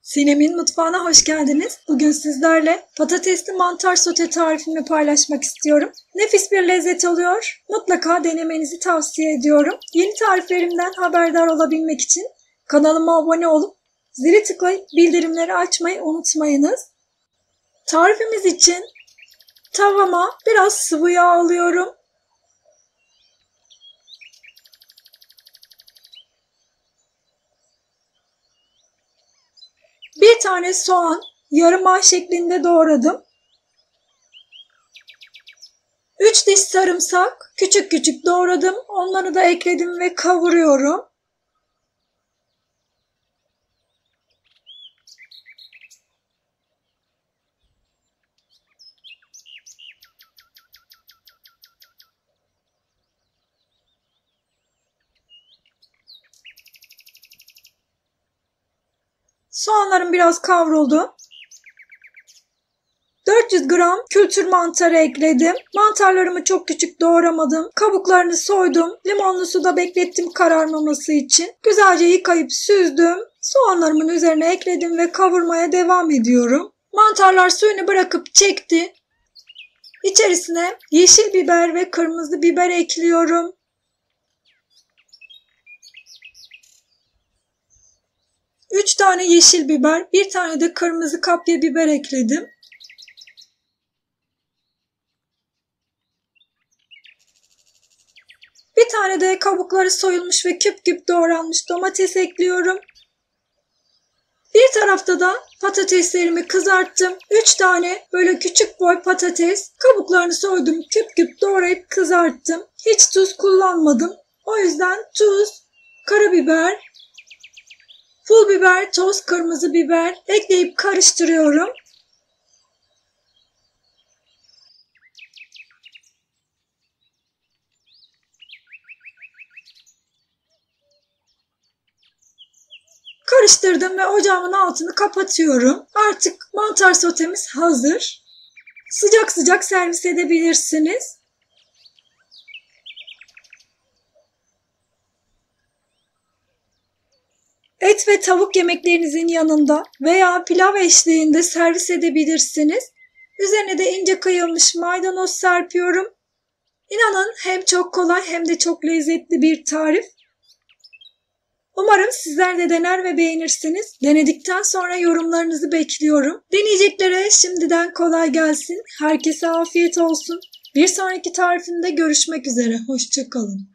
Sinem'in mutfağına hoş geldiniz. Bugün sizlerle patatesli mantar sote tarifimi paylaşmak istiyorum. Nefis bir lezzet oluyor. Mutlaka denemenizi tavsiye ediyorum. Yeni tariflerimden haberdar olabilmek için kanalıma abone olup zili tıklayıp bildirimleri açmayı unutmayınız. Tarifimiz için tavama biraz sıvı yağ alıyorum. Bir tane soğan yarım ay şeklinde doğradım. 3 diş sarımsak küçük küçük doğradım. Onları da ekledim ve kavuruyorum. Soğanlarım biraz kavruldu. 400 gram kültür mantarı ekledim. Mantarlarımı çok küçük doğramadım. Kabuklarını soydum. Limonlu suda beklettim kararmaması için. Güzelce yıkayıp süzdüm. Soğanlarımın üzerine ekledim ve kavurmaya devam ediyorum. Mantarlar suyunu bırakıp çekti. İçerisine yeşil biber ve kırmızı biber ekliyorum. Üç tane yeşil biber, bir tane de kırmızı kapya biber ekledim. Bir tane de kabukları soyulmuş ve küp küp doğranmış domates ekliyorum. Bir tarafta da patateslerimi kızarttım. 3 tane böyle küçük boy patates. Kabuklarını soydum, küp küp doğrayıp kızarttım. Hiç tuz kullanmadım. O yüzden tuz, karabiber, pul biber, toz kırmızı biber ekleyip karıştırıyorum. Karıştırdım ve ocağımın altını kapatıyorum. Artık mantar sotemiz hazır. Sıcak sıcak servis edebilirsiniz. Et ve tavuk yemeklerinizin yanında veya pilav eşliğinde servis edebilirsiniz. Üzerine de ince kıyılmış maydanoz serpiyorum. İnanın hem çok kolay hem de çok lezzetli bir tarif. Umarım sizler de dener ve beğenirsiniz. Denedikten sonra yorumlarınızı bekliyorum. Deneyeceklere şimdiden kolay gelsin. Herkese afiyet olsun. Bir sonraki tarifimde görüşmek üzere. Hoşça kalın.